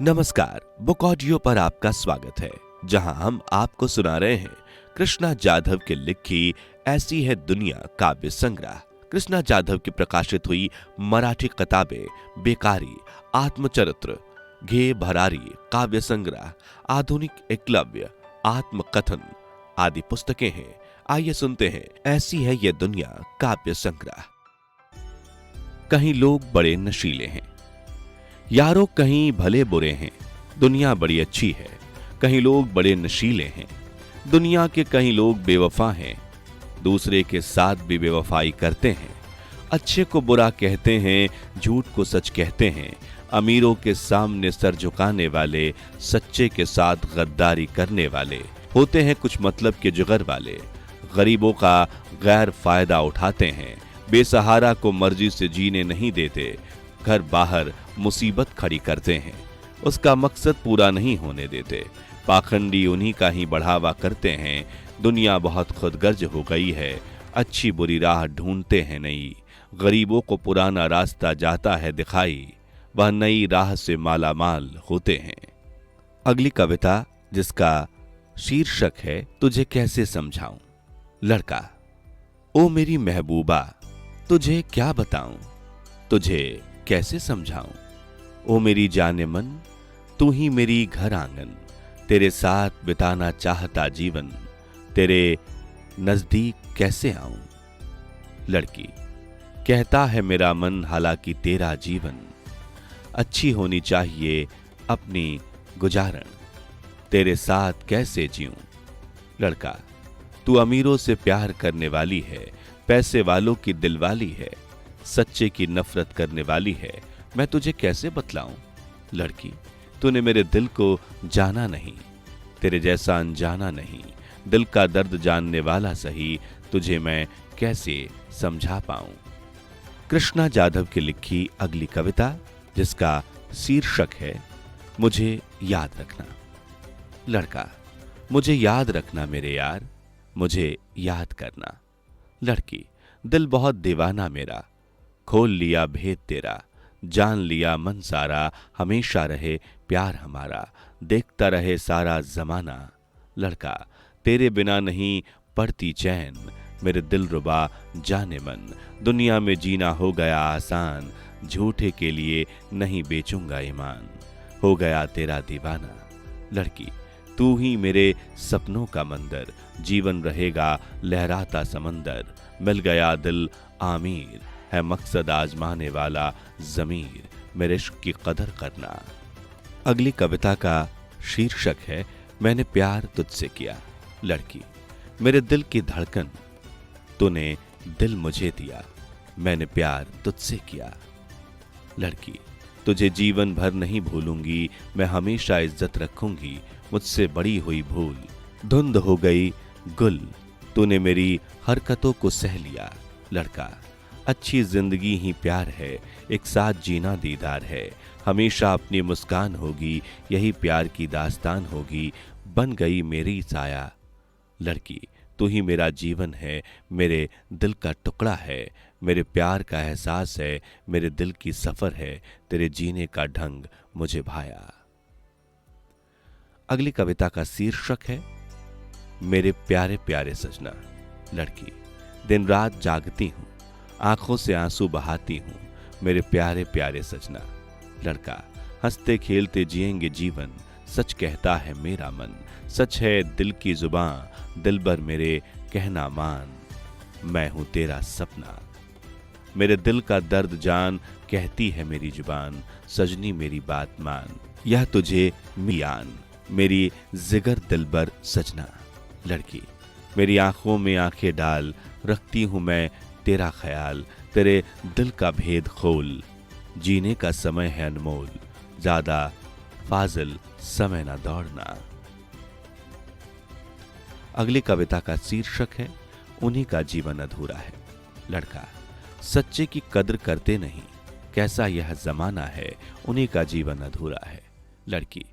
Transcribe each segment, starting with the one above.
नमस्कार, book audio पर आपका स्वागत है, जहां हम आपको सुना रहे हैं कृष्णा जाधव की लिखी ऐसी है दुनिया काव्य संग्रह। कृष्णा जाधव की प्रकाशित हुई मराठी किताबें बेकारी, आत्मचरित्र, घे भरारी, काव्य संग्रह, आधुनिक एकलव्य, आत्मकथन आदि पुस्तकें हैं। आइए सुनते हैं ऐसी है ये दुनिया काव्य संग्रह। कहीं लोग बड़े नशीले हैं, यारो कहीं भले बुरे हैं, दुनिया बड़ी अच्छी है। कहीं लोग बड़े नशीले हैं, दुनिया के कहीं लोग बेवफा हैं, दूसरे के साथ भी बेवफाई करते हैं। अच्छे को बुरा कहते हैं, झूठ को सच कहते हैं। अमीरों के सामने सर झुकाने वाले, सच्चे के साथ गद्दारी करने वाले होते हैं कुछ मतलब के जिगर वाले। गरीबों का गैर फायदा उठाते हैं, बेसहारा को मर्जी से जीने नहीं देते, घर बाहर मुसीबत खड़ी करते हैं, उसका मकसद पूरा नहीं होने देते। पाखंडी उन्हीं का ही बढ़ावा करते हैं। दुनिया बहुत खुदगर्ज हो गई है, अच्छी बुरी राह ढूंढते हैं नई। गरीबों को पुराना रास्ता जाता है दिखाई, वह नई राह से मालामाल होते हैं। अगली कविता, जिसका शीर्षक है तुझे कैसे समझाऊं। लड़का। ओ मेरी महबूबा, तुझे क्या बताऊं, तुझे कैसे समझाऊं। ओ मेरी जाने मन, तू ही मेरी घर आंगन, तेरे साथ बिताना चाहता जीवन, तेरे नजदीक कैसे आऊं। लड़की। कहता है मेरा मन हालांकि तेरा जीवन, अच्छी होनी चाहिए अपनी गुजारण, तेरे साथ कैसे जीऊं। लड़का। तू अमीरों से प्यार करने वाली है, पैसे वालों की दिलवाली है, सच्चे की नफरत करने वाली है, मैं तुझे कैसे बतलाऊं। लड़की। तूने मेरे दिल को जाना नहीं, तेरे जैसा अनजाना नहीं, दिल का दर्द जानने वाला सही, तुझे मैं कैसे समझा पाऊं। कृष्णा जाधव की लिखी अगली कविता, जिसका शीर्षक है मुझे याद रखना। लड़का। मुझे याद रखना मेरे यार, मुझे याद करना। लड़की। दिल बहुत दीवाना मेरा, खोल लिया भेद तेरा, जान लिया मन सारा, हमेशा रहे प्यार हमारा, देखता रहे सारा जमाना। लड़का। तेरे बिना नहीं पड़ती चैन, मेरे दिल रुबा जाने मन, दुनिया में जीना हो गया आसान, झूठे के लिए नहीं बेचूंगा ईमान, हो गया तेरा दीवाना। लड़की। तू ही मेरे सपनों का मंदिर, जीवन रहेगा लहराता समंदर, मिल गया दिल आमीर, है मकसद आजमाने वाला जमीर, मेरे इश्क की कदर करना। अगली कविता का शीर्षक है मैंने प्यार तुझसे किया। लड़की। मेरे दिल की धड़कन, तूने दिल मुझे दिया, मैंने प्यार तुझसे किया। लड़की। तुझे जीवन भर नहीं भूलूंगी, मैं हमेशा इज्जत रखूंगी, मुझसे बड़ी हुई भूल, धुंध हो गई गुल, तूने मेरी हरकतों को सह लिया। लड़का। अच्छी जिंदगी ही प्यार है, एक साथ जीना दीदार है, हमेशा अपनी मुस्कान होगी, यही प्यार की दास्तान होगी, बन गई मेरी साया। लड़की। तू ही मेरा जीवन है, मेरे दिल का टुकड़ा है, मेरे प्यार का एहसास है, मेरे दिल की सफर है, तेरे जीने का ढंग मुझे भाया। अगली कविता का शीर्षक है मेरे प्यारे प्यारे सजना। लड़की। दिन रात जागती हूं, आंखों से आंसू बहाती हूं, मेरे प्यारे प्यारे सजना। लड़का। हंसते खेलते जिएंगे जीवन, सच कहता है मेरा मन, सच है दिल की जुबान, दिलबर मेरे कहना मान, मैं हूं तेरा सपना। मेरे दिल का दर्द जान, कहती है मेरी जुबान, सजनी मेरी बात मान, यह तुझे मियान, मेरी जिगर दिलबर सजना। लड़की। मेरी आंखों में आंखें डाल, रखती हूं मैं तेरा ख्याल, तेरे दिल का भेद खोल, जीने का समय है अनमोल, ज्यादा फाजिल समय ना दौड़ना। अगली कविता का शीर्षक है उन्हीं का जीवन अधूरा है। लड़का। सच्चे की कद्र करते नहीं, कैसा यह जमाना है, उन्हीं का जीवन अधूरा है। लड़की।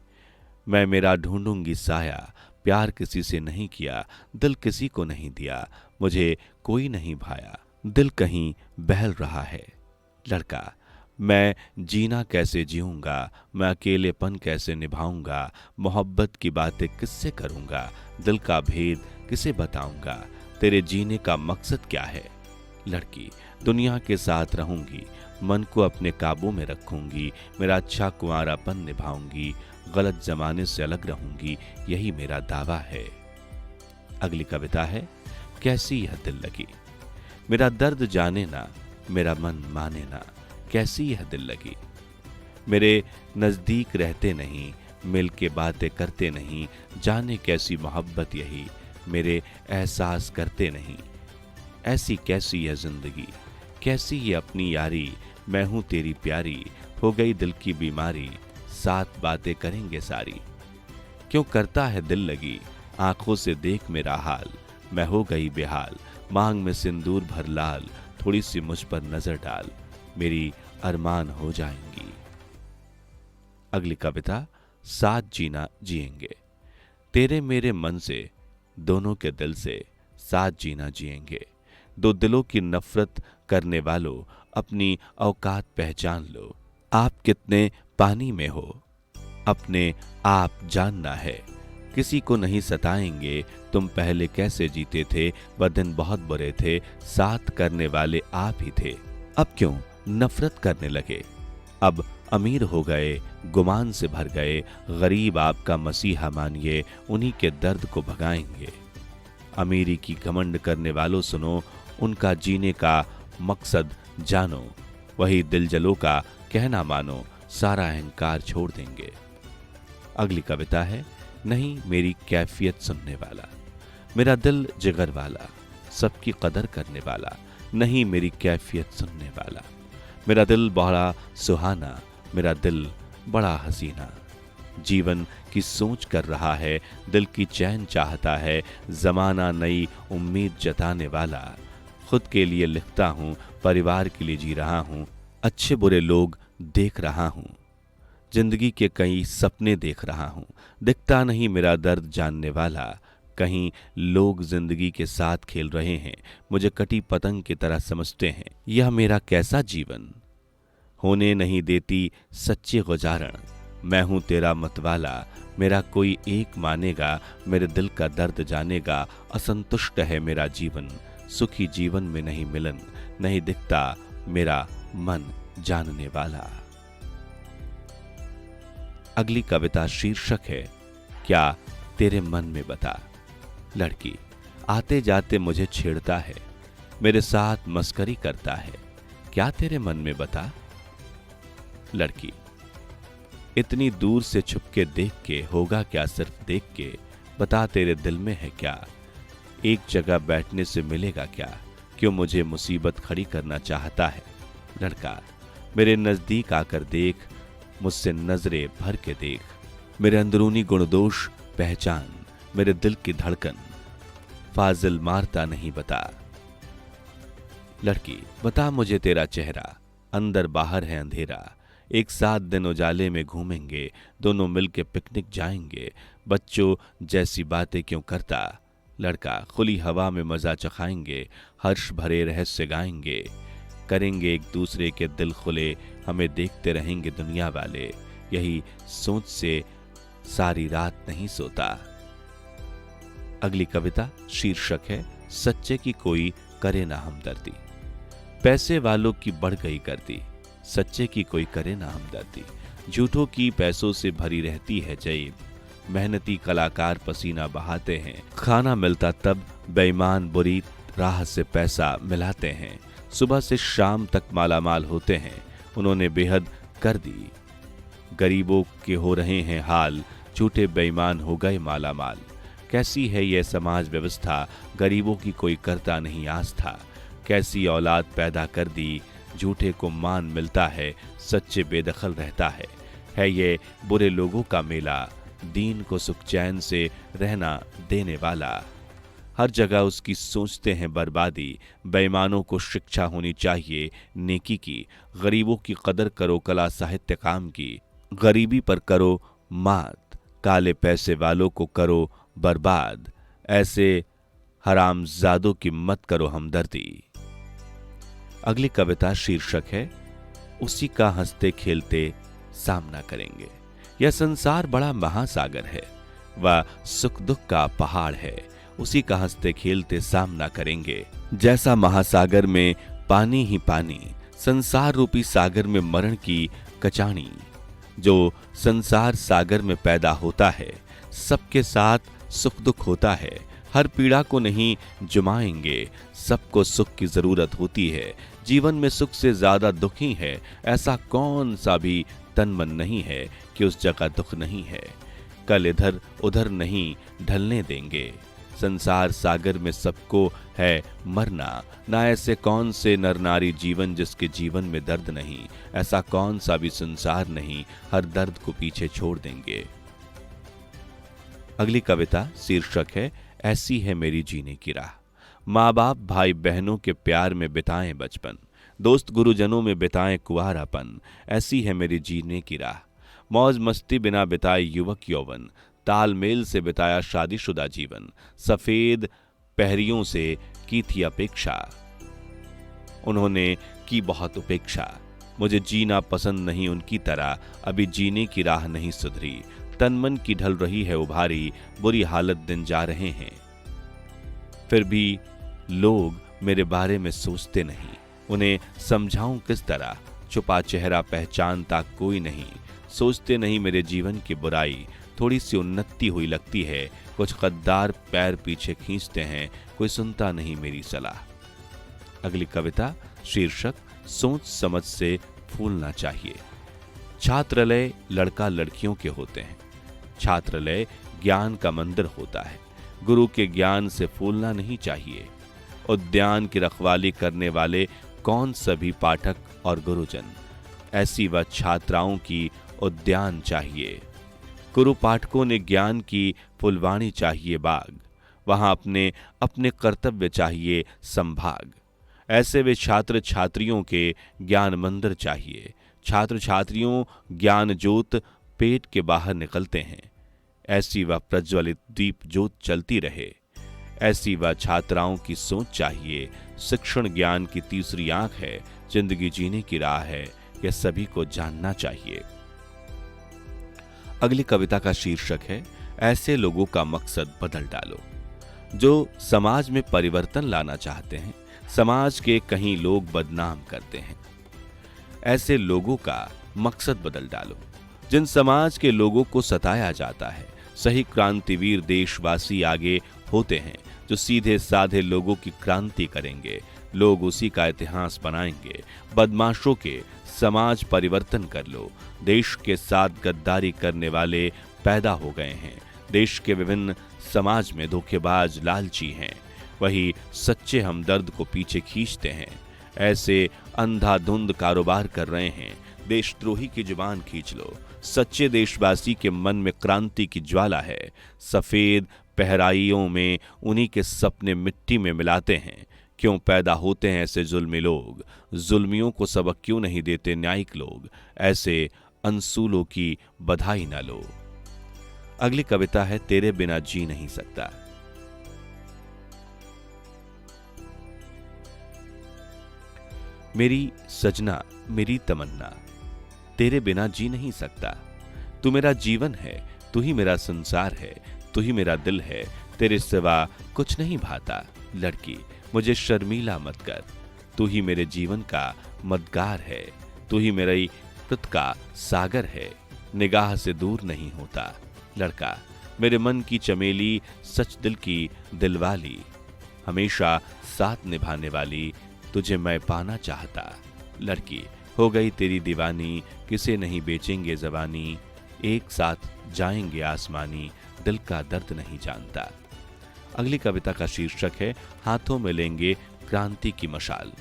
मैं मेरा ढूंढूंगी साया, प्यार किसी से नहीं किया, दिल किसी को नहीं दिया, मुझे कोई नहीं भाया, दिल कहीं बहल रहा है। लड़का। मैं जीना कैसे जीऊँगा, मैं अकेलेपन कैसे निभाऊँगा, मोहब्बत की बातें किससे करूँगा, दिल का भेद किसे बताऊँगा, तेरे जीने का मकसद क्या है। लड़की, दुनिया के साथ रहूंगी, मन को अपने काबू में रखूंगी, मेरा अच्छा कुंवारापन निभाऊंगी, गलत जमाने से अलग रहूंगी, यही मेरा दावा है। अगली कविता है, कैसी यह दिल लगी। मेरा दर्द जाने ना, मेरा मन माने ना, कैसी यह दिल लगी। मेरे नजदीक रहते नहीं, मिल के बातें करते नहीं, जाने कैसी मोहब्बत यही, मेरे एहसास करते नहीं। ऐसी कैसी यह जिंदगी, कैसी ये अपनी यारी, मैं हूं तेरी प्यारी, हो गई दिल की बीमारी, साथ बातें करेंगे सारी। क्यों करता है दिल लगी, आंखों से देख मेरा हाल, मैं हो गई बेहाल, मांग में सिंदूर भर लाल, थोड़ी सी मुझ पर नजर डाल, मेरी अरमान हो जाएंगी। अगली कविता, साथ जीना जिएंगे। तेरे मेरे मन से, दोनों के दिल से, साथ जीना जिएंगे। दो दिलों की नफरत करने वालों, अपनी औकात पहचान लो। आप कितने पानी में हो, अपने आप जानना है। किसी को नहीं सताएंगे, तुम पहले कैसे जीते थे, वह दिन बहुत बुरे थे, साथ करने वाले आप ही थे। अब क्यों नफरत करने लगे, अब अमीर हो गए, गुमान से भर गए, गरीब आपका मसीहा मानिए, उन्हीं के दर्द को भगाएंगे। अमीरी की घमंड करने वालों सुनो, उनका जीने का मकसद जानो, वही दिलजलों का कहना मानो, सारा अहंकार छोड़ देंगे। अगली कविता है, नहीं मेरी कैफियत सुनने वाला। मेरा दिल जिगर वाला, सबकी कदर करने वाला, नहीं मेरी कैफियत सुनने वाला। मेरा दिल बड़ा सुहाना, मेरा दिल बड़ा हसीना, जीवन की सोच कर रहा है, दिल की चैन चाहता है, जमाना नई उम्मीद जताने वाला। खुद के लिए लिखता हूं, परिवार के लिए जी रहा हूं, अच्छे बुरे लोग देख रहा हूं, जिंदगी के कई सपने देख रहा हूं, दिखता नहीं मेरा दर्द जानने वाला। कहीं लोग जिंदगी के साथ खेल रहे हैं, मुझे कटी पतंग की तरह समझते हैं, यह मेरा कैसा जीवन। होने नहीं देती सच्चे गुजारण, मैं हूं तेरा मतवाला, मेरा कोई एक मानेगा, मेरे दिल का दर्द जानेगा। असंतुष्ट है मेरा जीवन, सुखी जीवन में नहीं मिलन, नहीं दिखता मेरा मन जानने वाला। अगली कविता शीर्षक है, क्या तेरे मन में बता। लड़की, आते जाते मुझे छेड़ता है, मेरे साथ मस्करी करता है, क्या तेरे मन में बता। लड़की, इतनी दूर से छुपके देख के होगा क्या, सिर्फ देख के बता तेरे दिल में है क्या। एक जगह बैठने से मिलेगा क्या, क्यों मुझे मुसीबत खड़ी करना चाहता है। लड़का, मेरे नजदीक आकर देख, मुझसे नजरें भर के देख, मेरे अंदरूनी गुणदोष पहचान, मेरे दिल की धड़कन, फाजिल मारता नहीं बता। लड़की, बता मुझे तेरा चेहरा, अंदर बाहर है अंधेरा, एक साथ दिन उजाले में घूमेंगे, दोनों मिलके पिकनिक जाएंगे, बच्चों जैसी बातें क्यों करता। लड़का, खुली हवा में मजा चखाएंगे, हर्ष भरे रहस्य गाएंगे, करेंगे एक दूसरे के दिल खुले, हमें देखते रहेंगे दुनिया वाले, यही सोच से सारी रात नहीं सोता। अगली कविता शीर्षक है, सच्चे की कोई करे ना हमदर्दी। पैसे वालों की बढ़ गई करती, सच्चे की कोई करे ना हमदर्दी। झूठों की पैसों से भरी रहती है जेब, मेहनती कलाकार पसीना बहाते हैं, खाना मिलता तब बेईमान बुरी राह से पैसा मिलाते हैं, सुबह से शाम तक मालामाल होते हैं, उन्होंने बेहद कर दी। गरीबों के हो रहे हैं हाल, झूठे बेईमान हो गए मालामाल। कैसी है यह समाज व्यवस्था, गरीबों की कोई करता नहीं आस्था। कैसी औलाद पैदा कर दी, झूठे को मान मिलता है, सच्चे बेदखल रहता है ये बुरे लोगों का मेला, दीन को सुख चैन से रहना देने वाला। हर जगह उसकी सोचते हैं बर्बादी, बेईमानों को शिक्षा होनी चाहिए नेकी की। गरीबों की कदर करो कला साहित्य काम की, गरीबी पर करो मात, काले पैसे वालों को करो बर्बाद, ऐसे हरामजादों की मत करो हमदर्दी। अगली कविता शीर्षक है, उसी का हंसते खेलते सामना करेंगे। यह संसार बड़ा महासागर है, वह सुख दुख का पहाड़ है, उसी का हंसते खेलते सामना करेंगे। जैसा महासागर में पानी ही पानी, संसार रूपी सागर में मरण की कचानी। जो संसार सागर में पैदा होता है, सबके साथ सुख दुख होता है। हर पीड़ा को नहीं जुमाएंगे, सबको सुख की जरूरत होती है। जीवन में सुख से ज्यादा दुख ही है, ऐसा कौन सा भी तन मन नहीं है कि उस जगह दुख नहीं है। कल इधर उधर नहीं ढलने देंगे, संसार सागर में सबको है मरना। ना ऐसे कौन से नर नारी जीवन जिसके जीवन में दर्द नहीं, ऐसा कौन सा भी संसार नहीं, हर दर्द को पीछे छोड़ देंगे। अगली कविता शीर्षक है ऐसी है मेरी जीने की राह। माँ बाप भाई बहनों के प्यार में बिताएं बचपन, दोस्त गुरुजनों में बिताएं कुंवारापन। ऐसी है मेरी जीने की राह। मौज मस्ती बिना बिताए युवक यौवन, तालमेल से बिताया शादीशुदा जीवन। सफेद पहरियों से की थी अपेक्षा, उन्होंने की बहुत उपेक्षा। मुझे जीना पसंद नहीं उनकी तरह, अभी जीने की राह नहीं सुधरी। तन मन की ढल रही है उभारी, बुरी हालत दिन जा रहे हैं। फिर भी लोग मेरे बारे में सोचते नहीं, उन्हें समझाऊं किस तरह। छुपा चेहरा पहचानता कोई नहीं, सोचते नहीं मेरे जीवन की बुराई। थोड़ी सी उन्नति हुई लगती है, कुछ गद्दार पैर पीछे खींचते हैं, कोई सुनता नहीं मेरी सलाह। अगली कविता शीर्षक सोच समझ से फूलना चाहिए। छात्रालय लड़का लड़कियों के होते हैं, छात्रालय ज्ञान का मंदिर होता है। गुरु के ज्ञान से फूलना नहीं चाहिए। उद्यान की रखवाली करने वाले कौन सभी पाठक और गुरुजन, ऐसी वह छात्राओं की उद्यान चाहिए। गुरु पाठकों ने ज्ञान की फुलवाणी चाहिए बाग, वहां अपने अपने कर्तव्य चाहिए संभाग। ऐसे वे छात्र छात्रियों के ज्ञान मंदिर चाहिए। छात्र छात्रियों ज्ञान ज्योत पेट के बाहर निकलते हैं, ऐसी वह प्रज्वलित दीप ज्योत चलती रहे। ऐसी वह छात्राओं की सोच चाहिए। शिक्षण ज्ञान की तीसरी आंख है, जिंदगी जीने की राह है, यह सभी को जानना चाहिए। अगली कविता का शीर्षक है ऐसे लोगों का मकसद बदल डालो। जो समाज में परिवर्तन लाना चाहते हैं, समाज के कहीं लोग बदनाम करते हैं। ऐसे लोगों का मकसद बदल डालो। जिन समाज के लोगों को सताया जाता है, सही क्रांतिवीर देशवासी आगे होते हैं, जो सीधे साधे लोगों की क्रांति करेंगे। लोग उसी का इतिहास बनाएंगे। बदमाशों के समाज परिवर्तन कर लो। देश के साथ गद्दारी करने वाले पैदा हो गए हैं। देश के विभिन्न समाज में धोखेबाज लालची हैं, वही सच्चे हमदर्द को पीछे खींचते हैं। ऐसे अंधाधुंध कारोबार कर रहे हैं। देशद्रोही की जुबान खींच लो। सच्चे देशवासी के मन में क्रांति की ज्वाला है। सफेद पहराइयों में उन्हीं के सपने मिट्टी में मिलाते हैं। क्यों पैदा होते हैं ऐसे जुल्मी लोग? जुल्मियों को सबक क्यों नहीं देते न्यायिक लोग? ऐसे अनसूलों की बधाई ना लो। अगली कविता है तेरे बिना जी नहीं सकता। मेरी सजना मेरी तमन्ना, तेरे बिना जी नहीं सकता। तू मेरा जीवन है, तू ही मेरा संसार है, तू ही मेरा दिल है, तेरे सिवा कुछ नहीं भाता। लड़की मुझे शर्मीला मत कर, तू ही मेरे जीवन का मदगार है, तू ही मेरी कृत का सागर है, निगाह से दूर नहीं होता। लड़का मेरे मन की चमेली, सच दिल की दिलवाली, हमेशा साथ निभाने वाली, तुझे मैं पाना चाहता। लड़की हो गई तेरी दीवानी, किसे नहीं बेचेंगे जबानी, एक साथ जाएंगे आसमानी, दिल का दर्द नहीं जानता। अगली कविता का शीर्षक है हाथों में लेंगे क्रांति की मशाल।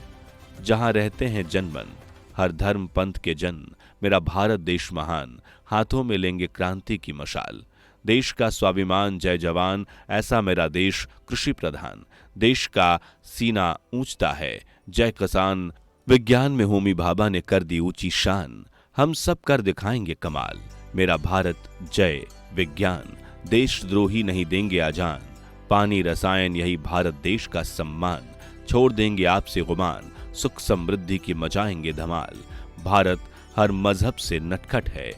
जहां रहते हैं जनमन, हर धर्म पंथ के जन, मेरा भारत देश महान, हाथों में लेंगे क्रांति की मशाल। देश का स्वाभिमान जय जवान, ऐसा मेरा देश कृषि प्रधान। देश का सीना ऊंचता है जय किसान, विज्ञान में होमी भाभा ने कर दी ऊंची शान। हम सब कर दिखाएंगे कमाल, मेरा भारत जय विज्ञान। देशद्रोही नहीं देंगे आजान, पानी रसायन यही भारत देश का सम्मान। छोड़ देंगे आपसे गुमान, सुख समृद्धि की मचाएंगे धमाल। भारत हर मजहब से नटखट है,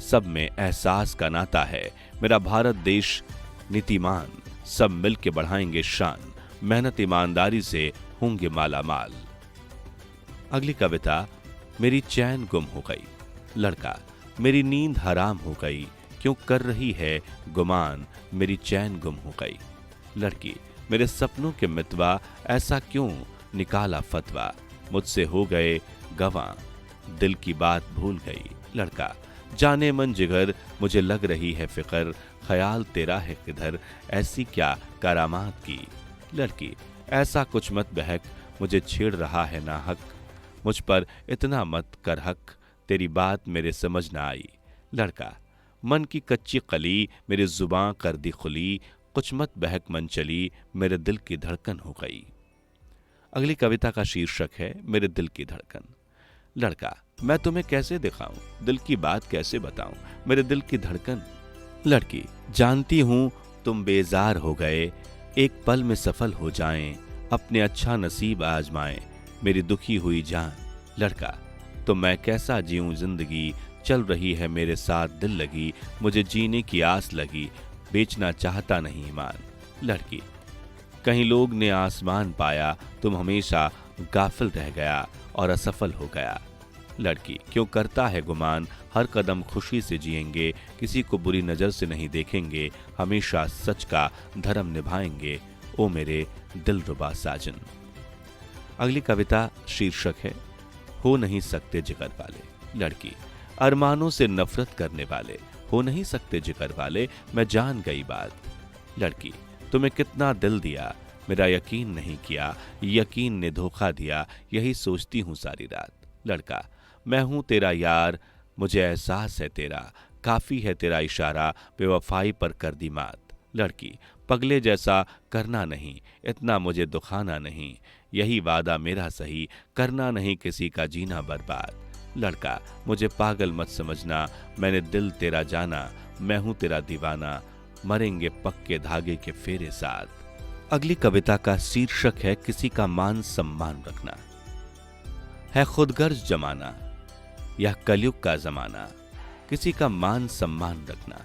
सब में एहसास का नाता है। मेरा भारत देश नीतिमान, सब मिल के बढ़ाएंगे शान, मेहनत ईमानदारी से होंगे माला माल। अगली कविता, मेरी चैन गुम हो गई। लड़का, मेरी नींद हराम हो गई, क्यों कर रही है गुमान, मेरी चैन गुम हो गई। लड़की, मेरे सपनों के मितवा, ऐसा क्यों निकाला फतवा, मुझसे हो गए गवां, दिल की बात भूल गई। लड़का, जाने मन जिगर, मुझे लग रही है फिक्र, ख्याल तेरा है किधर, ऐसी क्या करामात की। लड़की, ऐसा कुछ मत बहक, मुझे छेड़ रहा है ना हक, मुझ पर इतना मत कर हक, तेरी बात मेरे समझ ना आई। लड़का, मन की कच्ची कली, मेरी जुबां कर दी खुली, कुछ मत बहक मन चली, मेरे दिल की धड़कन हो गई। अगली कविता का शीर्षक है मेरे दिल की धड़कन। लड़का, मैं तुम्हें कैसे दिखाऊं, दिल की बात कैसे बताऊं, मेरे दिल की धड़कन। लड़की, जानती हूं तुम बेजार हो गए, एक पल में सफल हो जाएं, अपने अच्छा नसीब आजमाएं, मेरी दुखी हुई जान। लड़का, तो मैं कैसा जीऊं जिंदगी, चल रही है मेरे साथ दिल लगी, मुझे जीने की आस लगी, बेचना चाहता नहीं ईमान। लड़की, कहीं लोग ने आसमान पाया, तुम हमेशा गाफिल रह गया और असफल हो गया। लड़की, क्यों करता है गुमान, हर कदम खुशी से जिएंगे, किसी को बुरी नजर से नहीं देखेंगे, हमेशा सच का धर्म निभाएंगे, ओ मेरे दिलरुबा साजन। अगली कविता शीर्षक है हो नहीं सकते जिगर वाले। लड़की, अरमानों से नफरत करने वाले, हो नहीं सकते जिगर वाले, मैं जान गई बात। लड़की, तुम्हें कितना दिल दिया, मेरा यकीन नहीं किया, यकीन ने धोखा दिया, यही सोचती हूँ सारी रात। लड़का, मैं हूं तेरा यार, मुझे एहसास है तेरा, काफी है तेरा इशारा, बेवफाई पर कर दी मात। लड़की, पगले जैसा करना नहीं, इतना मुझे दुखाना नहीं, यही वादा मेरा सही, करना नहीं किसी का जीना बर्बाद। लड़का, मुझे पागल मत समझना, मैंने दिल तेरा जाना, मैं हूं तेरा दीवाना, मरेंगे पक्के धागे के फेरे साथ। अगली कविता का शीर्षक है किसी का मान सम्मान रखना। है खुदगर्ज जमाना, यह कलयुग का जमाना, किसी का मान सम्मान रखना।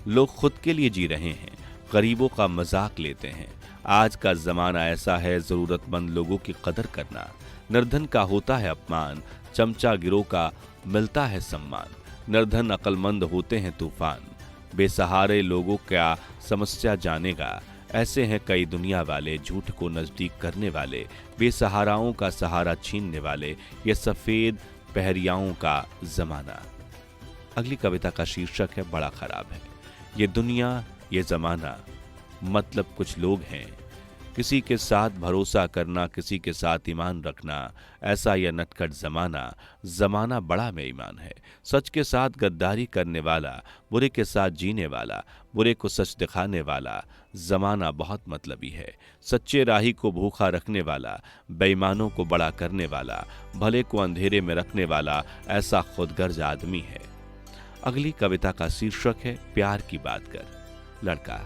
लोग खुद के लिए जी रहे हैं, गरीबों का मजाक लेते हैं। आज का जमाना ऐसा है, जरूरतमंद लोगों की कदर करना। निर्धन का होता है अपमान, चमचा गिरोह का मिलता है सम्मान। निर्धन अक्लमंद होते हैं तूफान, बेसहारे लोगों क्या समस्या जानेगा। ऐसे हैं कई दुनिया वाले, झूठ को नजदीक करने वाले, बेसहाराओं का सहारा छीनने वाले, ये सफेद पहरियाओं का जमाना। अगली कविता का शीर्षक है बड़ा खराब है। ये दुनिया, ये जमाना, मतलब कुछ लोग हैं, किसी के साथ भरोसा करना, किसी के साथ ईमान रखना, ऐसा यह नटखट जमाना। जमाना बड़ा बेईमान है, सच के साथ गद्दारी करने वाला, बुरे के साथ जीने वाला, बुरे को सच दिखाने वाला। जमाना बहुत मतलबी है, सच्चे राही को भूखा रखने वाला, बेईमानों को बड़ा करने वाला, भले को अंधेरे में रखने वाला, ऐसा खुदगर्ज आदमी है। अगली कविता का शीर्षक है प्यार की बात कर। लड़का,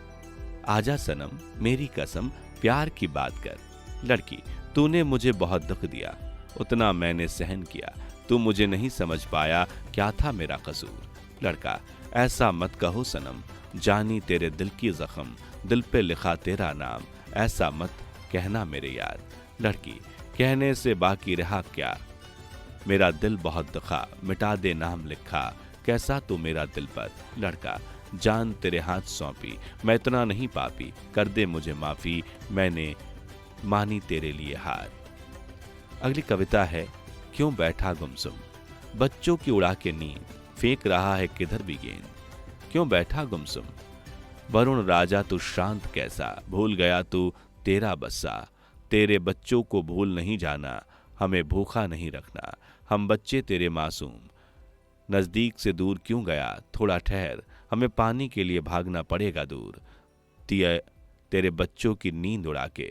आजा सनम मेरी कसम, प्यार की बात कर। लड़की, तूने मुझे बहुत दुख दिया, उतना मैंने सहन किया, तू मुझे नहीं समझ पाया, क्या था मेरा कसूर। लड़का, ऐसा मत कहो सनम, जानी तेरे दिल की जख्म, दिल पे लिखा तेरा नाम, ऐसा मत कहना मेरे यार। लड़की, कहने से बाकी रहा क्या, मेरा दिल बहुत दुखा, मिटा दे नाम लिखा, कैसा तू मेरा दिल पर। लड़का, जान तेरे हाथ सौंपी, मैं इतना नहीं पापी, कर दे मुझे माफी, मैंने मानी तेरे लिए हार। अगली कविता है क्यों बैठा गुमसुम। बच्चों की उड़ा के नींद, फेंक रहा है किधर भी गेंद, क्यों बैठा गुमसुम। वरुण राजा तू शांत कैसा, भूल गया तू तेरा बस्सा, तेरे बच्चों को भूल नहीं जाना, हमें भूखा नहीं रखना, हम बच्चे तेरे मासूम, नजदीक से दूर क्यों गया, थोड़ा ठहर, हमें पानी के लिए भागना पड़ेगा दूर, तेरे बच्चों की नींद उड़ा के।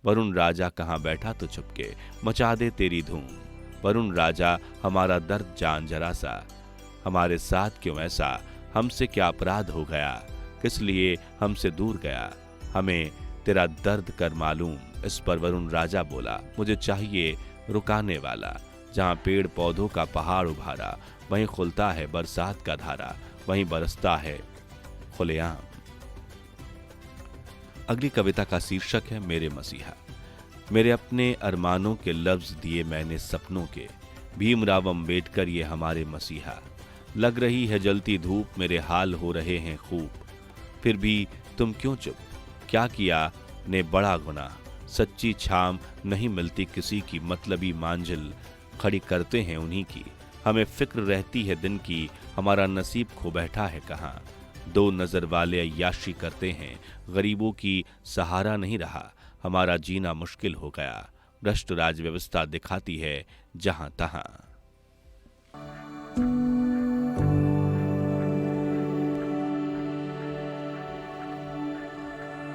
वरुण राजा कहाँ बैठा तो चुपके, मचा दे तेरी धूम, वरुण राजा हमारा दर्द जान जरा सा, हमारे साथ क्यों ऐसा, हमसे क्या अपराध हो गया, किस लिए हमसे दूर गया, हमें तेरा दर्द कर मालूम। इस पर वरुण राजा बोला, मुझे चाहिए रुकाने वाला, जहाँ पेड़ पौधों का पहाड़ उभारा, वहीं खुलता है बरसात का धारा, वहीं बरसता है खुलेआम। अगली कविता का शीर्षक है मेरे मसीहा। मेरे अपने अरमानों के लफ्ज दिए मैंने सपनों के, भीमराव अंबेडकर ये हमारे मसीहा। लग रही है जलती धूप, मेरे हाल हो रहे हैं खूब, फिर भी तुम क्यों चुप, क्या किया ने बड़ा गुनाह। सच्ची छाम नहीं मिलती किसी की, मतलबी मांझिल खड़ी करते हैं उन्हीं की। हमें फिक्र रहती है दिन की, हमारा नसीब खो बैठा है कहाँ। दो नजर वाले अय्याशी करते हैं, गरीबों की सहारा नहीं रहा, हमारा जीना मुश्किल हो गया। भ्रष्ट राज व्यवस्था दिखाती है जहां तहां।